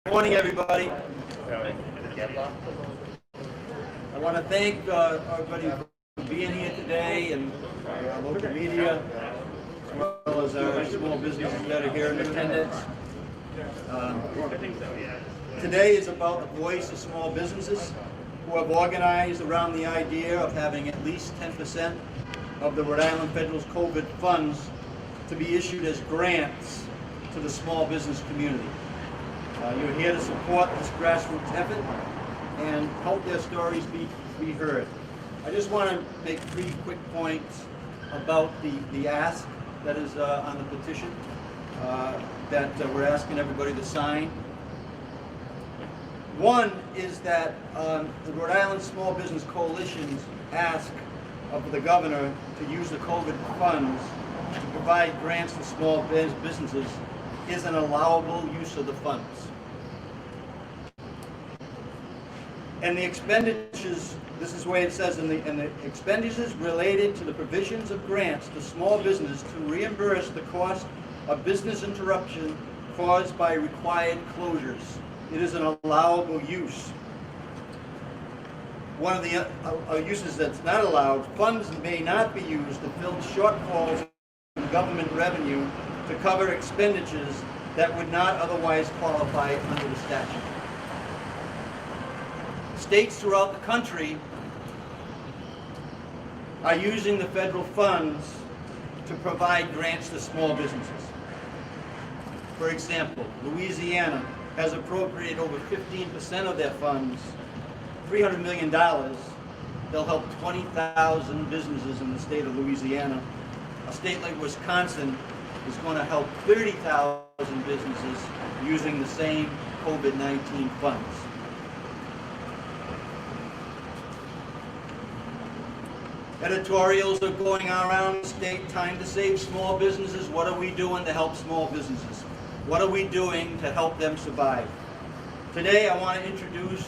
Morning, everybody. I want to thank everybody for being here today, and our local media, as well as our small businesses that are here in attendance. Today is about the voice of small businesses who have organized around the idea of having at least 10% of the Rhode Island Federal's COVID funds to be issued as grants to the small business community. You're here to support this grassroots effort and help their stories be heard. I just want to make 3 quick points about the ask that is on the petition that we're asking everybody to sign. One is that the Rhode Island Small Business Coalition's ask of the governor to use the COVID funds to provide grants to small businesses is an allowable use of the funds. And the expenditures, this is the way it says in the expenditures related to the provisions of grants to small business to reimburse the cost of business interruption caused by required closures. It is an allowable use. One of the uses that's not allowed, funds may not be used to fill shortfalls in government revenue to cover expenditures that would not otherwise qualify under the statute. States throughout the country are using the federal funds to provide grants to small businesses. For example, Louisiana has appropriated over 15% of their funds, $300 million. They'll help 20,000 businesses in the state of Louisiana. A state like Wisconsin is going to help 30,000 businesses using the same COVID-19 funds. Editorials are going around the state, time to save small businesses. What are we doing to help small businesses? What are we doing to help them survive? Today I want to introduce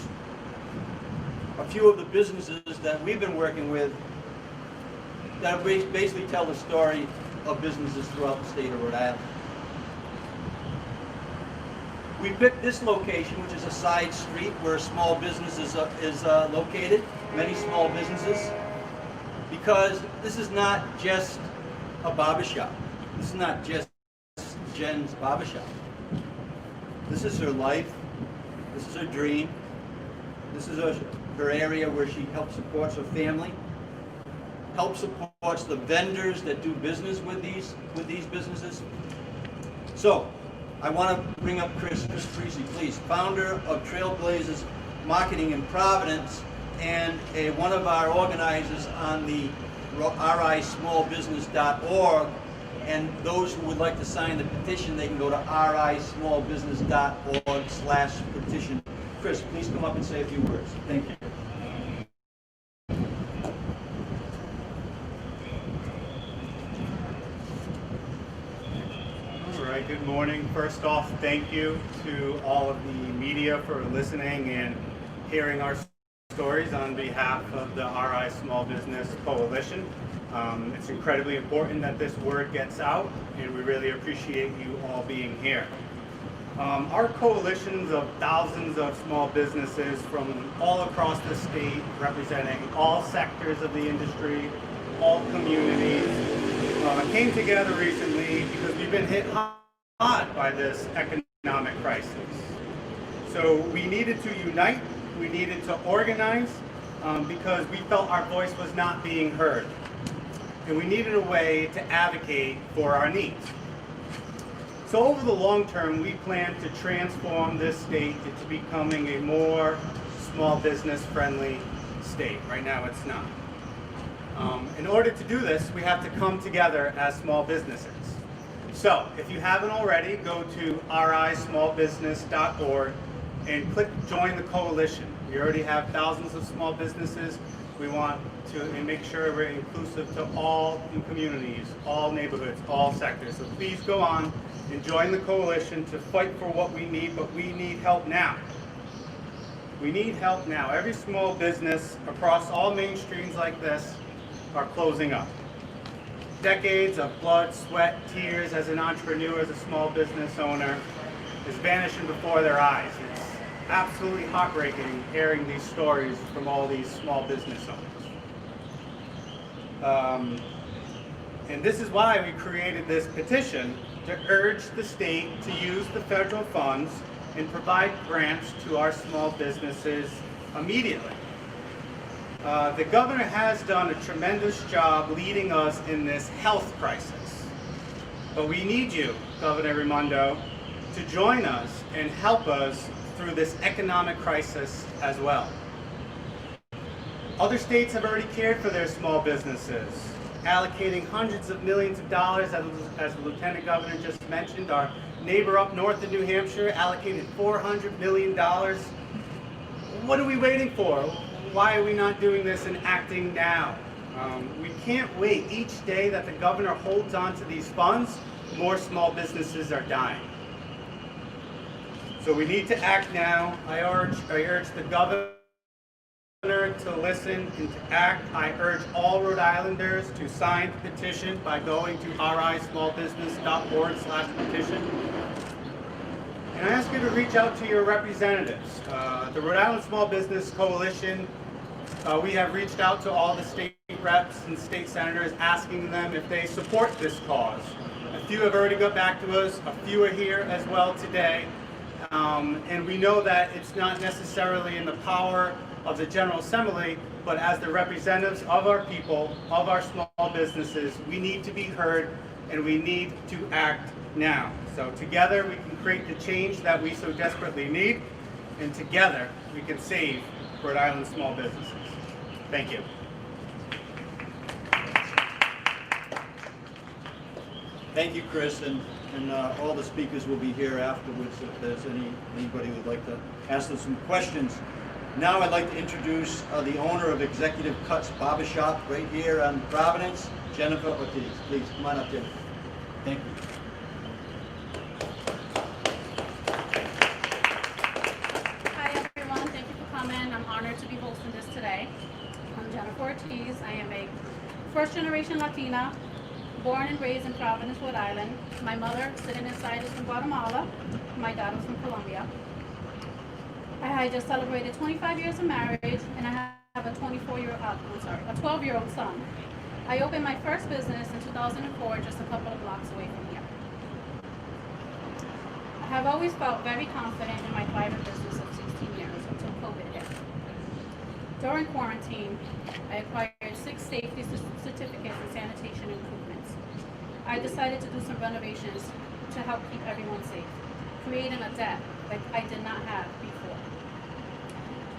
a few of the businesses that we've been working with that basically tell the story of businesses throughout the state of Rhode Island. We picked this location, which is a side street where a small business is located, many small businesses, because this is not just a barbershop. This is not just Jen's barbershop. This is her life. This is her dream. This is her area where she helps support her family, helps support the vendors that do business with these businesses. So, I want to bring up Chris Creasy, please, founder of Trailblazers Marketing in Providence, and one of our organizers on the rismallbusiness.org. And those who would like to sign the petition, they can go to rismallbusiness.org/petition. Chris, please come up and say a few words. Thank you. All right, good morning. First off, thank you to all of the media for listening and hearing our stories on behalf of the RI Small Business Coalition. It's incredibly important that this word gets out, and we really appreciate you all being here. Our coalitions of thousands of small businesses from all across the state, representing all sectors of the industry, all communities, came together recently because we've been hit hard by this economic crisis. So we needed to unite, we needed to organize, because we felt our voice was not being heard. And we needed a way to advocate for our needs. So over the long term, we plan to transform this state into becoming a more small business friendly state. Right now it's not. In order to do this, we have to come together as small businesses. So if you haven't already, go to rismallbusiness.org and click join the coalition. We already have thousands of small businesses. We want to make sure we're inclusive to all communities, all neighborhoods, all sectors. So please go on and join the coalition to fight for what we need, but we need help now. We need help now. Every small business across all main streets like this are closing up. Decades of blood, sweat, tears as an entrepreneur, as a small business owner, is vanishing before their eyes. It's absolutely heartbreaking hearing these stories from all these small business owners. And this is why we created this petition to urge the state to use the federal funds and provide grants to our small businesses immediately. The governor has done a tremendous job leading us in this health crisis. But we need you, Governor Raimondo, to join us and help us through this economic crisis as well. Other states have already cared for their small businesses, allocating hundreds of millions of dollars, as the Lieutenant Governor just mentioned. Our neighbor up north in New Hampshire allocated $400 million. What are we waiting for? Why are we not doing this and acting now? We can't wait. Each day that the governor holds on to these funds, more small businesses are dying. So we need to act now. I urge the governor to listen and to act. I urge all Rhode Islanders to sign the petition by going to rismallbusiness.org/petition. And I ask you to reach out to your representatives. The Rhode Island Small Business Coalition, we have reached out to all the state reps and state senators asking them if they support this cause. A few have already got back to us. A few are here as well today. And we know that it's not necessarily in the power of the General Assembly, but as the representatives of our people, of our small businesses, we need to be heard and we need to act now. So together we can create the change that we so desperately need, and together we can save Rhode Island small businesses. Thank you. Thank you, Chris, and all the speakers will be here afterwards if there's anybody who'd like to ask them some questions. Now I'd like to introduce the owner of Executive Cuts Barbershop right here on Providence, Jennifer Ortiz. Please, come on up, Jennifer. Thank you. Hi everyone, thank you for coming. I'm honored to be hosting this today. I'm Jennifer Ortiz. I am a first-generation Latina, born and raised in Providence, Rhode Island. My mother, sitting inside, is from Guatemala. My dad was from Colombia. I just celebrated 25 years of marriage, and I have a 12-year-old son. I opened my first business in 2004, just a couple of blocks away from here. I have always felt very confident in my private business of 16 years until COVID hit. During quarantine, I acquired 6 safety certificates in sanitation improvements. I decided to do some renovations to help keep everyone safe, creating a debt like I did not have before.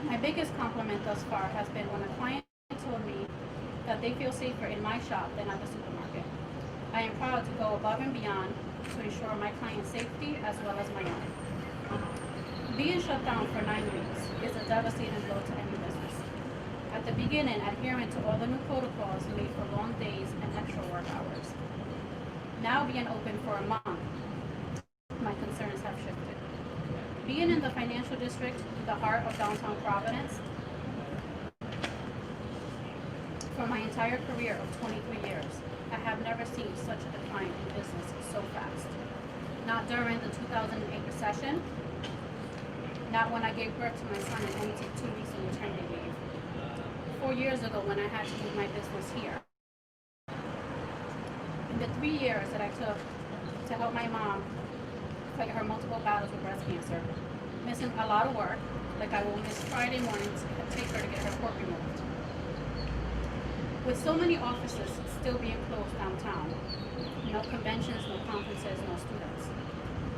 My biggest compliment thus far has been when a client told me that they feel safer in my shop than at the supermarket. I am proud to go above and beyond to ensure my client's safety as well as my own. Being shut down for 9 weeks is a devastating blow to any business. At the beginning, adhering to all the new protocols made for long days and extra work hours. Now being open for a month, my concerns have shifted. Being in the financial district, the heart of downtown Providence, for my entire career of 23 years, I have never seen such a decline in business so fast. Not during the 2008 recession, not when I gave birth to my son and only took 2 weeks of maternity leave. 4 years ago when I had to move my business here. In the 3 years that I took to help my mom fight her multiple battles with breast cancer, missing a lot of work, like I will miss Friday mornings to take her to get her port removed. With so many offices still being closed downtown, no conventions, no conferences, no students.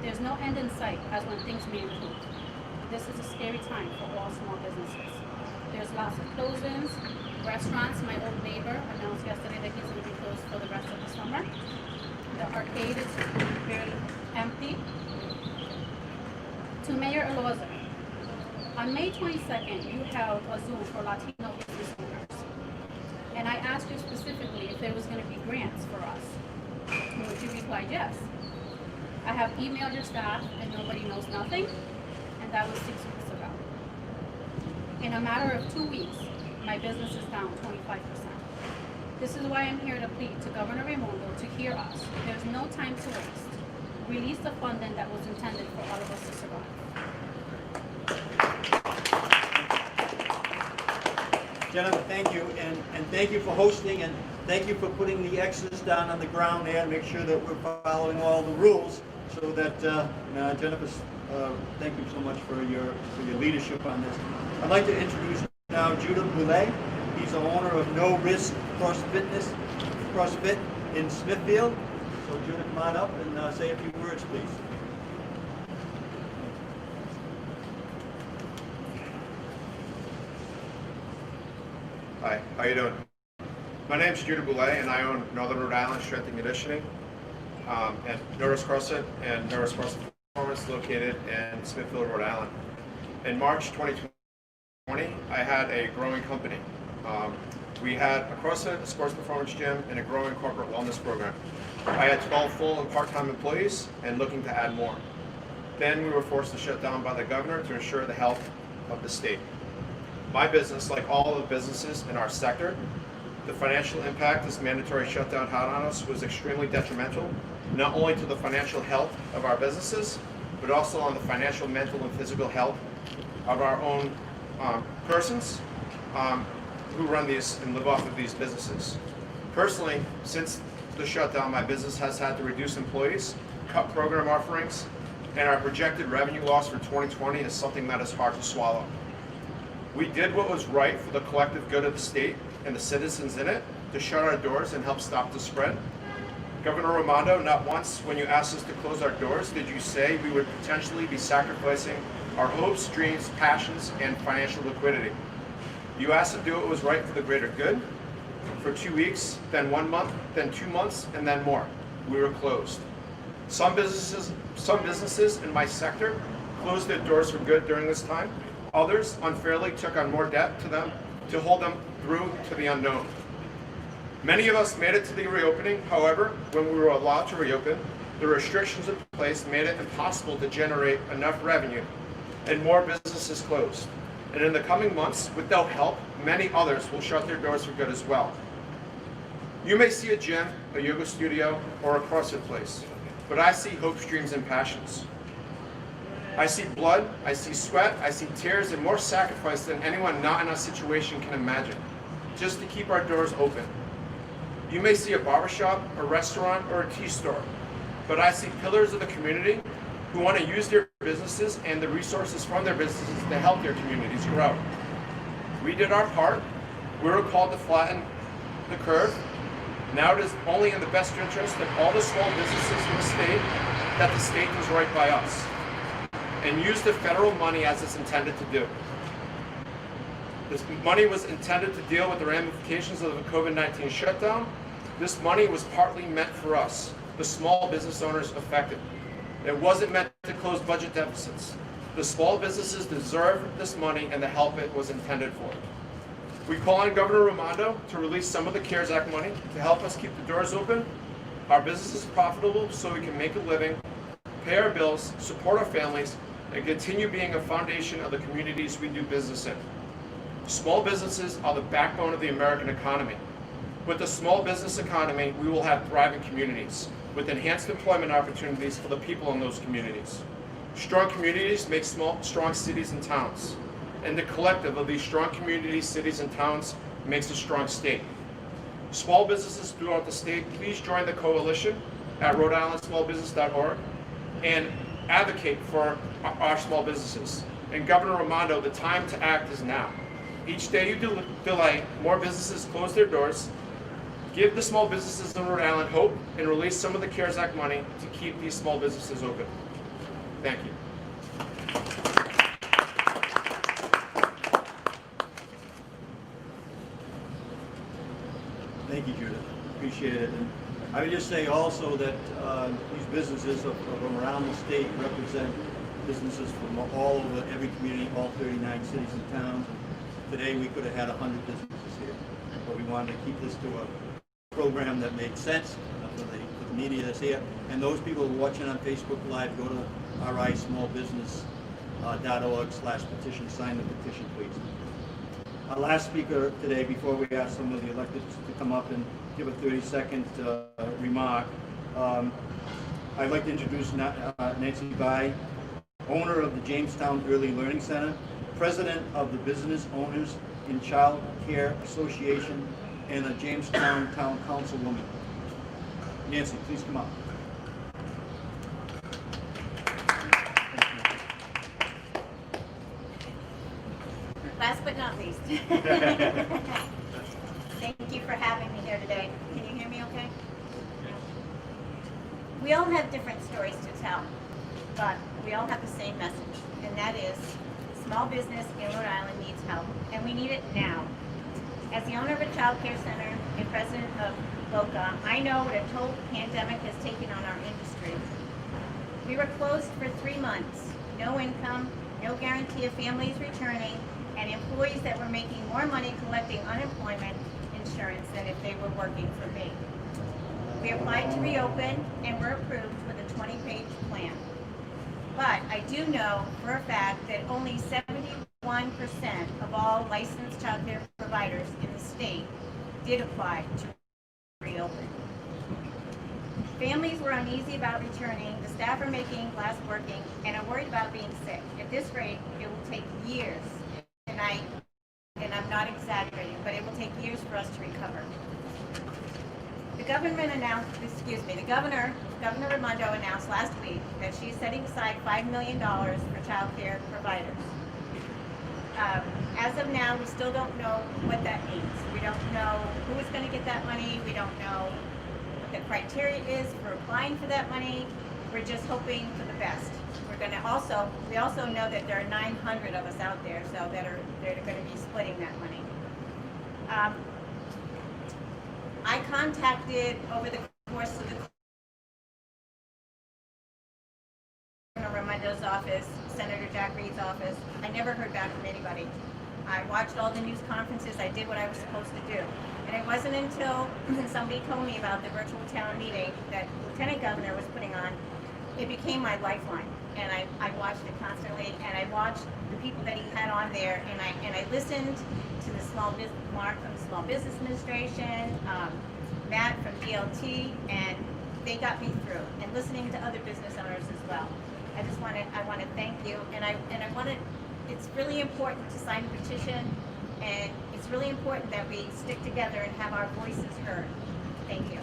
There's no end in sight as when things may improve. This is a scary time for all small businesses. There's lots of closings. Restaurants, my old neighbor announced yesterday that he's going to be closed for the rest of the summer. The arcade is barely empty. To Mayor Elorza, on May 22nd, you held a Zoom for Latino business owners. And I asked you specifically if there was going to be grants for us. And would you reply yes? I have emailed your staff and nobody knows nothing, and that was 6 weeks ago. In a matter of 2 weeks, my business is down 25%. This is why I'm here to plead to Governor Raimondo to hear us. There's no time to waste. release the funding that was intended for all of us to survive. Jennifer, thank you, and thank you for hosting, and thank you for putting the X's down on the ground there to make sure that we're following all the rules, so that, Jennifer, thank you so much for your leadership on this. I'd like to introduce now Judah Boulay. He's the owner of No Risk CrossFit in Smithfield. So Judah, come on up and say a few words, please. Hi, how you doing? My name is Judah Boulay, and I own Northern Rhode Island Strength and Conditioning, and No Risk CrossFit and No Risk CrossFit Performance located in Smithfield, Rhode Island. In March 2020, I had a growing company. We had a CrossFit, a sports performance gym, and a growing corporate wellness program. I had 12 full and part-time employees and looking to add more. Then we were forced to shut down by the governor to ensure the health of the state. My business, like all of the businesses in our sector, the financial impact this mandatory shutdown had on us was extremely detrimental, not only to the financial health of our businesses, but also on the financial, mental, and physical health of our own persons who run these and live off of these businesses. Personally, since the shutdown, my business has had to reduce employees, cut program offerings, and our projected revenue loss for 2020 is something that is hard to swallow. We did what was right for the collective good of the state and the citizens in it to shut our doors and help stop the spread. Governor Raimondo, not once when you asked us to close our doors did you say we would potentially be sacrificing our hopes, dreams, passions, and financial liquidity. You asked to do what was right for the greater good for 2 weeks, then 1 month, then 2 months, and then more. We were closed. Some businesses in my sector closed their doors for good during this time. Others unfairly took on more debt to them to hold them through to the unknown. Many of us made it to the reopening. However, when we were allowed to reopen, the restrictions in place made it impossible to generate enough revenue, and more businesses closed. And in the coming months, without help, many others will shut their doors for good as well. You may see a gym, a yoga studio, or a CrossFit place, but I see hopes, dreams, and passions. I see blood, I see sweat, I see tears, and more sacrifice than anyone not in our situation can imagine, just to keep our doors open. You may see a barbershop, a restaurant, or a tea store, but I see pillars of the community who want to use their businesses and the resources from their businesses to help their communities grow. We did our part. We were called to flatten the curve. Now it is only in the best interest of all the small businesses in the state that the state does right by us and use the federal money as it's intended to do. This money was intended to deal with the ramifications of the COVID-19 shutdown. This money was partly meant for us, the small business owners affected. It wasn't meant to close budget deficits. The small businesses deserve this money and the help it was intended for. We call on Governor Raimondo to release some of the CARES Act money to help us keep the doors open, our businesses profitable so we can make a living, pay our bills, support our families, and continue being a foundation of the communities we do business in. Small businesses are the backbone of the American economy. With the small business economy, we will have thriving communities with enhanced employment opportunities for the people in those communities. Strong communities make strong cities and towns, and the collective of these strong communities, cities, and towns makes a strong state. Small businesses throughout the state, please join the coalition at RhodeIslandSmallBusiness.org and advocate for our small businesses. And Governor Raimondo, the time to act is now. Each day you delay, more businesses close their doors. Give the small businesses in Rhode Island hope and release some of the CARES Act money to keep these small businesses open. Thank you. Thank you, Judith. Appreciate it. And I would just say also that these businesses from around the state represent businesses from all over every community, all 39 cities and towns. Today we could have had 100 businesses here, but we wanted to keep this to a program that made sense for the media that's here. And those people who are watching on Facebook Live, go to rismallbusiness.org/petition, sign the petition, please. Our last speaker today, before we ask some of the electeds to come up and give a 30-second remark, I'd like to introduce Nancy Bai, owner of the Jamestown Early Learning Center, president of the Business Owners in Child Care Association, and a Jamestown Town Councilwoman. Nancy, please come up. Last but not least. Thank you for having me here today. Can you hear me okay? We all have different stories to tell, but we all have the same message, and that is small business in Rhode Island needs help, and we need it now. As the owner of a child care center and president of LOCA, I know what a toll the pandemic has taken on our industry. We were closed for 3 months, no income, no guarantee of families returning, and employees that were making more money collecting unemployment insurance than if they were working for me. We applied to reopen and were approved with a 20-page plan. But I do know for a fact that only 71% of all licensed child care providers in the state did apply to reopen. Families were uneasy about returning, the staff are making less working, and are worried about being sick. At this rate, it will take years, and I'm not exaggerating, but it will take years for us to recover. The government announced, Governor Raimondo announced last week that she's setting aside $5 million for child care providers. As of now, we still don't know what that means. We don't know who is going to get that money. We don't know what the criteria is for applying for that money. We're just hoping for the best. We also know that there are 900 of us out there, so that are going to be splitting that money. I contacted over the course of the Governor Raimondo's office, Senator Jack Reed's office. I never heard back from anybody. I watched all the news conferences. I did what I was supposed to do. And it wasn't until somebody told me about the virtual town meeting that Lieutenant Governor was putting on, it became my lifeline. And I watched it constantly, and I watched the people that he had on there, and I listened to the Mark from the Small Business Administration, Matt from DLT, and they got me through. And listening to other business owners as well. I want to thank you, and it's really important to sign the petition, and it's really important that we stick together and have our voices heard. Thank you.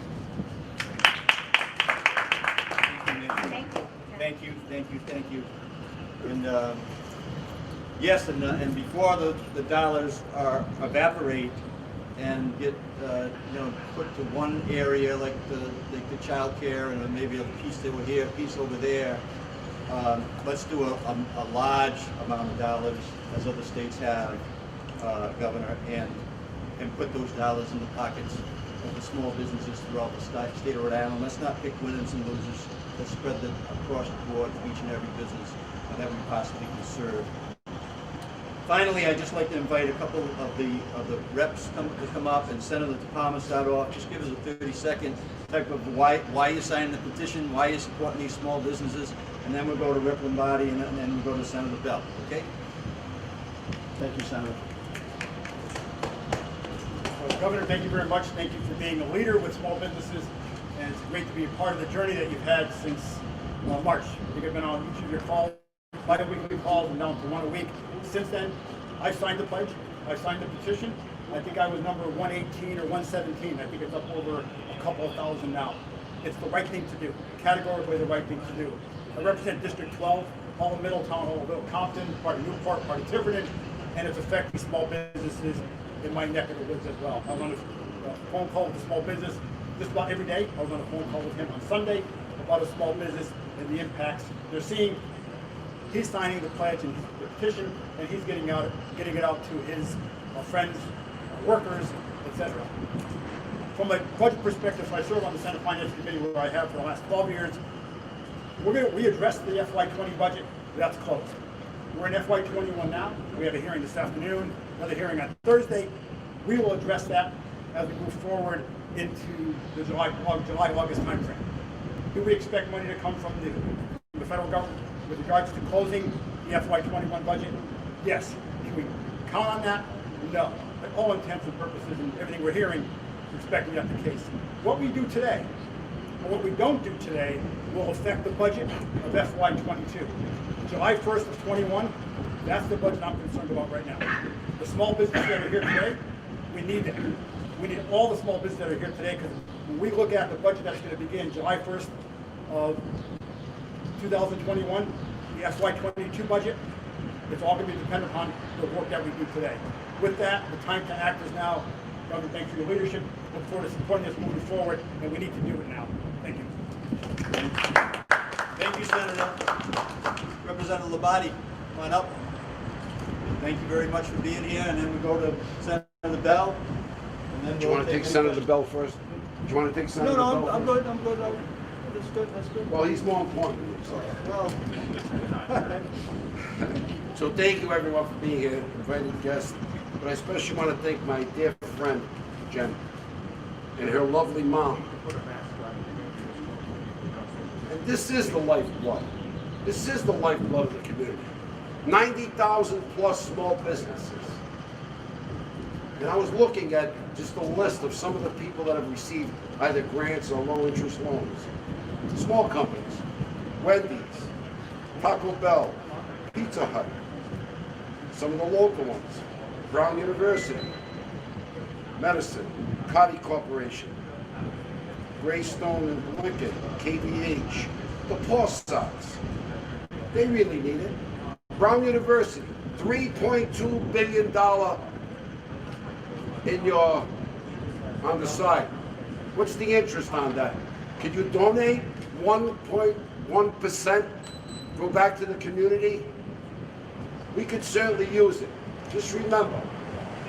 Thank you. Thank you. And yes, and before the dollars evaporate and get put to one area like the child care and maybe a piece over here, a piece over there, let's do a large amount of dollars as other states have, Governor, and put those dollars in the pockets of the small businesses throughout the state of Rhode Island. Let's not pick winners and losers. Let's spread them across the board to each and every business that we possibly can serve. Finally, I'd just like to invite a couple of the reps to come up, and Senator Palmer start off. Just give us a 30-second type of why you're signing the petition, why you're supporting these small businesses, and then we'll go to Rep. Lombardi, and then we'll go to Senator Bell. Okay? Thank you, Senator. Well, Governor, thank you very much. Thank you for being a leader with small businesses, and it's great to be a part of the journey that you've had since March. I think I've been on each of your calls, bi-weekly calls, and down to one a week. Since then, I signed the pledge. I signed the petition. I think I was number 118 or 117. I think it's up over a couple of thousand now. It's the right thing to do. Categorically the right thing to do. I represent District 12, all of Middletown, all of Little Compton, part of Newport, part of Tiverton, and it's affecting small businesses in my neck of the woods as well. I was on a phone call with a small business just about every day. I was on a phone call with him on Sunday about a small business and the impacts they're seeing. He's signing the pledge and the petition, and he's getting it out to his friends, workers, etc. From a budget perspective, I serve on the Senate Finance Committee, where I have for the last 12 years. We're going to readdress the FY20 budget. That's closed. We're in FY21 now. We have a hearing this afternoon, another hearing on Thursday. We will address that as we move forward into the July-August timeframe. Do we expect money to come from the federal government with regards to closing the FY21 budget? Yes. Can we count on that? No. But all intents and purposes and everything we're hearing is expecting that the case. What we do today But what we don't do today will affect the budget of FY '22. July 1st of '21, that's the budget I'm concerned about right now. The small businesses that are here today, we need them. We need all the small businesses that are here today, because when we look at the budget that's going to begin July 1st of 2021, the FY '22 budget, it's all going to be dependent upon the work that we do today. With that, the time to act is now. Governor, thanks for your leadership. Look forward to supporting this moving forward, and we need to do it now. Thank you. Thank you, Senator. Representative Labate, come on up. Thank you very much for being here, and then we go to Senator Bell. And then Do you want to take Senator Bell first? Do you want to take Senator Bell? No, I'm good. That's good. Well, he's more important than me, so. Well, So thank you everyone for being here, invited guests. But I especially want to thank my dear friend, Jen, and her lovely mom. And this is the lifeblood. This is the lifeblood of the community. 90,000 plus small businesses. And I was looking at just a list of some of the people that have received either grants or low interest loans. Small companies, Wendy's, Taco Bell, Pizza Hut, some of the local ones, Brown University, Medicine, Cotty Corporation, Greystone and Lincoln, KVH, the Paw Sox. They really need it. Brown University, $3.2 billion on the side. What's the interest on that? Could you donate 1.1%, go back to the community? We could certainly use it. Just remember,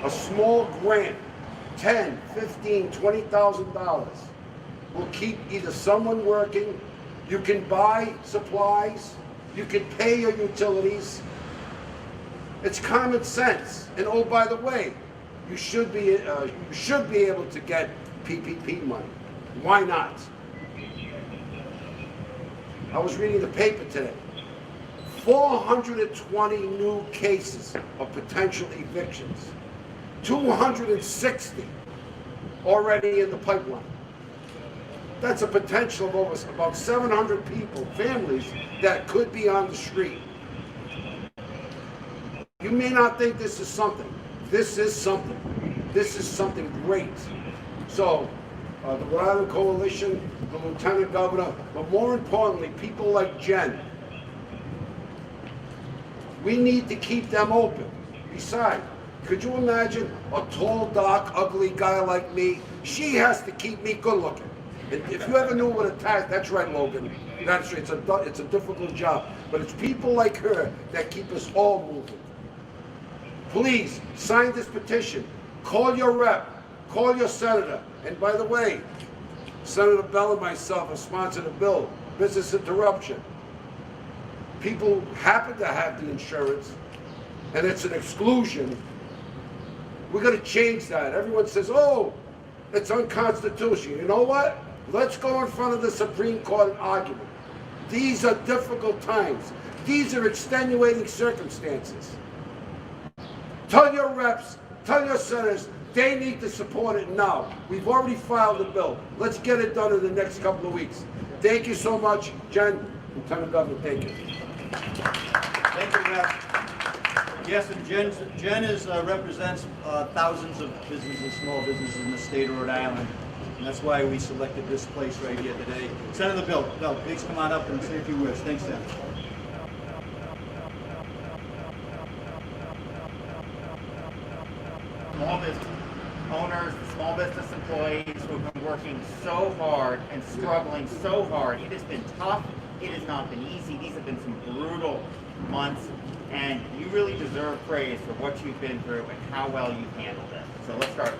a small grant, $10,000, $15,000, $20,000 will keep either someone working, you can buy supplies, you can pay your utilities. It's common sense. And oh, by the way, you should be able to get PPP money. Why not? I was reading the paper today. 420 new cases of potential evictions. 260 already in the pipeline. That's a potential of over about 700 people, families, that could be on the street. You may not think this is something. This is something. This is something great. So, the Rhode Island Coalition, the Lieutenant Governor, but more importantly, people like Jen, we need to keep them open. Besides, could you imagine a tall, dark, ugly guy like me? She has to keep me good looking. And if you ever knew what a task, that's right, Logan. That's right, it's a difficult job. But it's people like her that keep us all moving. Please, sign this petition. Call your rep. Call your senator. And by the way, Senator Bell and myself have sponsored a bill, business interruption. People happen to have the insurance, and it's an exclusion. We're going to change that. Everyone says, oh, it's unconstitutional. You know what? Let's go in front of the Supreme Court and argue. These are difficult times. These are extenuating circumstances. Tell your reps, tell your senators, they need to support it now. We've already filed the bill. Let's get it done in the next couple of weeks. Thank you so much, Jen. Lieutenant Governor, thank you. thank you, Rep. Yes, and Jen represents thousands of businesses, small businesses in the state of Rhode Island. And that's why we selected this place right here today. Senator Bell, please come on up and say a few words. Thanks, Senator. Small business owners, small business employees who have been working so hard and struggling so hard. It has been tough. It has not been easy. These have been some brutal months, and you really deserve praise for what you've been through and how well you've handled it. So let's start.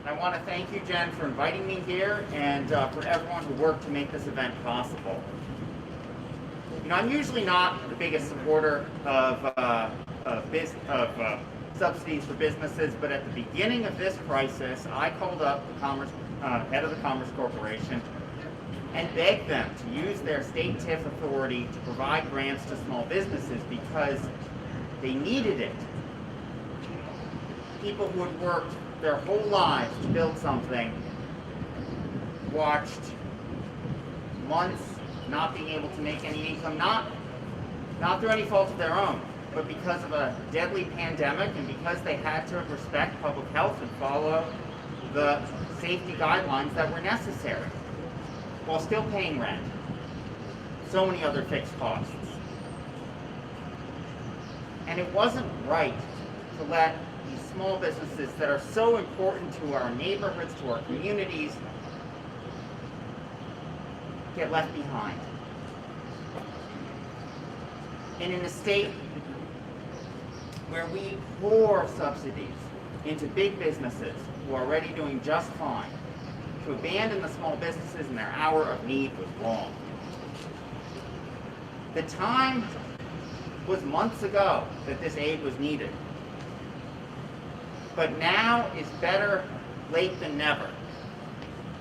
I want to thank you, Jen, for inviting me here, and for everyone who worked to make this event possible. You know, I'm usually not the biggest supporter of subsidies for businesses, but at the beginning of this crisis, I called up the head of the Commerce Corporation and begged them to use their state TIF authority to provide grants to small businesses because they needed it. people who had worked their whole lives to build something watched months not being able to make any income, not through any fault of their own, but because of a deadly pandemic and because they had to respect public health and follow the safety guidelines that were necessary while still paying rent. So many other fixed costs. And it wasn't right to let these small businesses that are so important to our neighborhoods, to our communities, get left behind. And in a state where we pour subsidies into big businesses who are already doing just fine, to abandon the small businesses in their hour of need was wrong. The time was months ago that this aid was needed. But now is better late than never.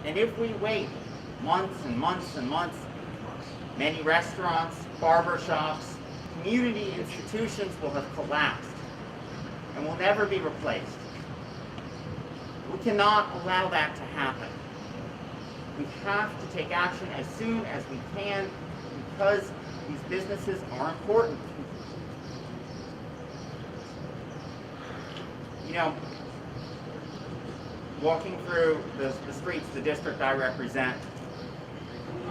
And if we wait months and months and months, many restaurants, barber shops, community institutions will have collapsed and will never be replaced. We cannot allow that to happen. We have to take action as soon as we can because these businesses are important. You know, walking through the streets, the district I represent,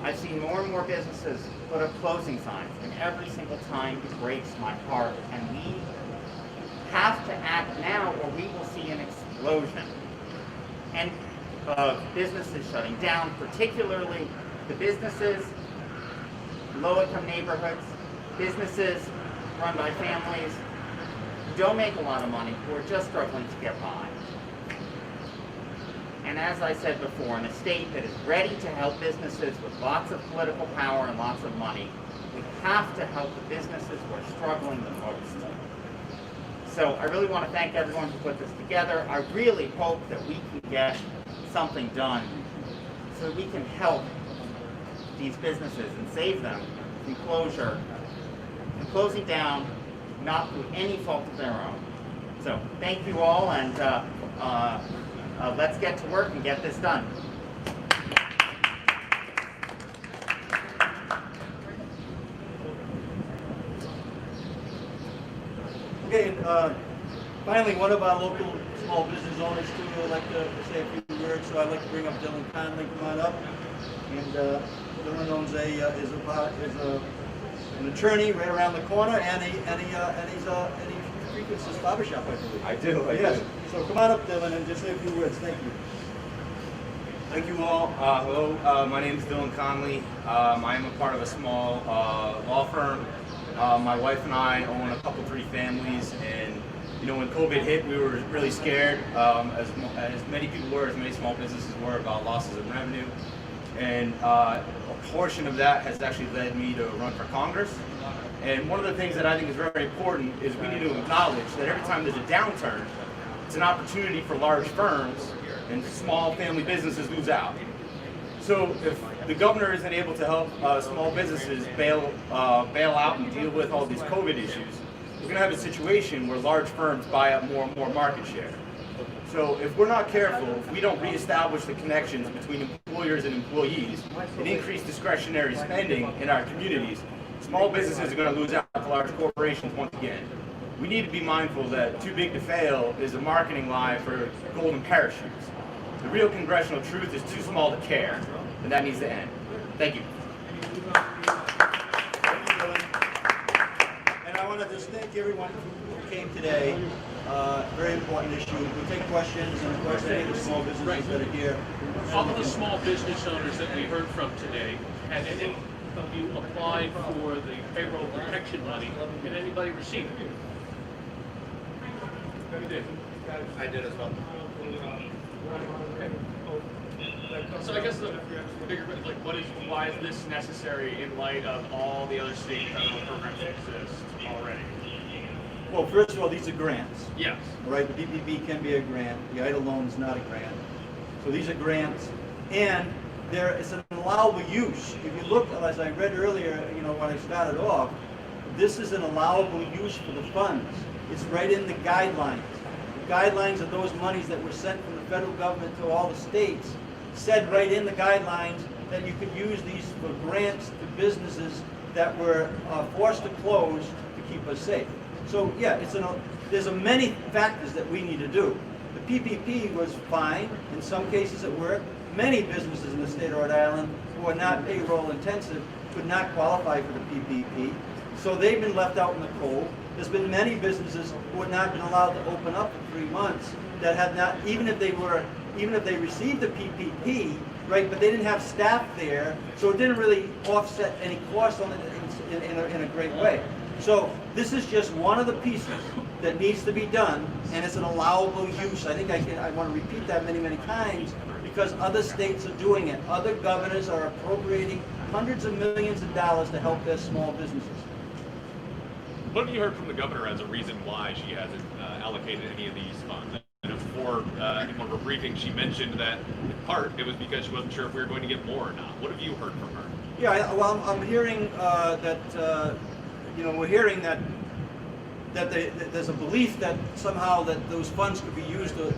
I've seen more and more businesses put up closing signs, and every single time it breaks my heart. And we have to act now or we will see an explosion. And businesses shutting down, particularly the businesses, low-income neighborhoods, businesses run by families who don't make a lot of money, who are just struggling to get by. And as I said before, in a state that is ready to help businesses with lots of political power and lots of money, we have to help the businesses who are struggling the most. So I really want to thank everyone who put this together. I really hope that we can get something done so that we can help these businesses and save them from closure and closing down, not through any fault of their own. So thank you all, and let's get to work and get this done. Okay, and finally, one of our local small business owners too would like to say a few words. So I'd like to bring up Dylan Conley. Come on up. And Dylan owns an attorney right around the corner, and he frequents this barber shop, I believe. I do. Yes. So come on up, Dylan, and just say a few words. Thank you. Thank you all. Hello, my name is Dylan Conley. I am a part of a small law firm. My wife and I own a couple, 3 families, and you know, when COVID hit, we were really scared, as many people were, as many small businesses were, about losses of revenue. And a portion of that has actually led me to run for Congress. And one of the things that I think is very important is we need to acknowledge that every time there's a downturn, it's an opportunity for large firms and small family businesses lose out. So if the governor isn't able to help small businesses bail out and deal with all these COVID issues, we're going to have a situation where large firms buy up more and more market share. So if we're not careful, if we don't reestablish the connections between employers and employees and increase discretionary spending in our communities, small businesses are going to lose out to large corporations once again. We need to be mindful that too big to fail is a marketing lie for golden parachutes. The real congressional truth is too small to care, and that needs to end. Thank you. And I want to just thank everyone who came today. Very important issue. We take questions, and of course, any of the small businesses that are here. All of the small business owners that we heard from today, had any of you applied for the payroll protection money? Did anybody receive it? You did. I did as well. Okay. So I guess the bigger, like, why is this necessary in light of all the other state and federal programs that exist already? Well, first of all, these are grants. Yes. All right, the PPP can be a grant. The EIDL loan is not a grant. So these are grants, and it's an allowable use. If you look, as I read earlier, you know, when I started off, this is an allowable use for the funds. It's right in the guidelines. The guidelines of those monies that were sent from the federal government to all the states said right in the guidelines that you could use these for grants to businesses that were forced to close to keep us safe. So yeah, there's many factors that we need to do. The PPP was fine. In some cases it worked. Many businesses in the state of Rhode Island who are not payroll intensive could not qualify for the PPP. So they've been left out in the cold. There's been many businesses who have not been allowed to open up for 3 months that have not, even if they received the PPP, right, but they didn't have staff there, so it didn't really offset any costs on it in a great way. So this is just one of the pieces that needs to be done, and it's an allowable use. I think I want to repeat that many, many times because other states are doing it. Other governors are appropriating hundreds of millions of dollars to help their small businesses. What have you heard from the governor as a reason why she hasn't allocated any of these funds? And before, in one of her briefings, she mentioned that in part it was because she wasn't sure if we were going to get more or not. What have you heard from her? Yeah, well, I'm hearing that, we're hearing that there's a belief that somehow that those funds could be used to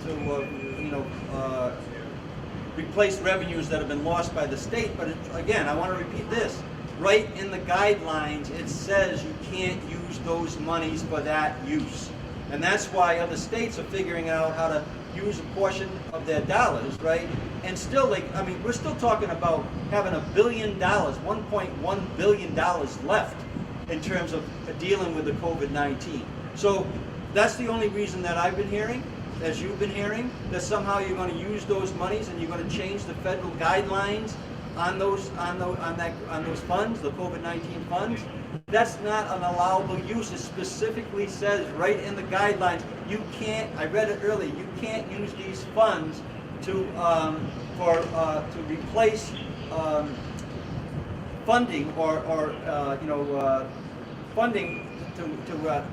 replace revenues that have been lost by the state. But again, I want to repeat this. Right in the guidelines, it says you can't use those monies for that use. And that's why other states are figuring out how to use a portion of their dollars, right? And still, we're still talking about having $1 billion, $1.1 billion left in terms of dealing with the COVID-19. So that's the only reason that I've been hearing, as you've been hearing, that somehow you're going to use those monies and you're going to change the federal guidelines on those funds, the COVID-19 funds. That's not an allowable use. It specifically says right in the guidelines, you can't, I read it earlier, you can't use these funds to replace funding or funding to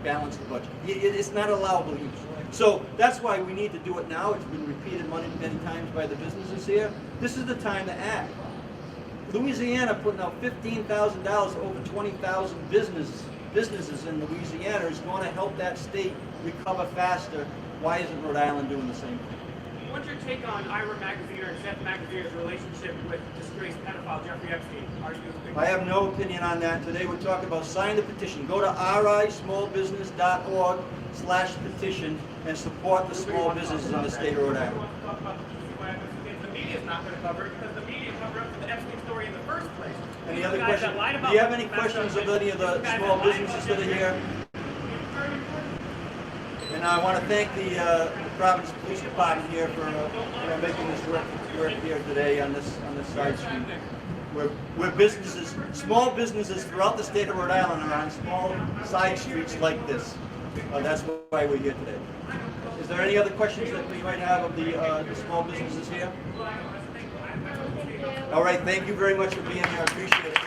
balance the budget. It's not allowable use. So that's why we need to do it now. It's been repeated many times by the businesses here. This is the time to act. Louisiana putting out $15,000 to over 20,000 businesses in Louisiana is going to help that state recover faster. Why isn't Rhode Island doing the same thing? What's your take on Ira McAfee and Seth McAfee's relationship with disgraced pedophile Jeffrey Epstein? I have no opinion on that. Today we're talking about sign the petition. Go to rismallbusiness.org/petition and support the small businesses in the state of Rhode Island. The media's not going to cover it because the media covered up the Epstein story in the first place. Any other questions? Do you have any questions of any of the small businesses that are here? And I want to thank the Providence Police Department here for making this work here today on this side street. Where businesses, small businesses throughout the state of Rhode Island are on small side streets like this. That's why we're here today. Is there any other questions that we might have of the small businesses here? All right, thank you very much for being here. I appreciate it.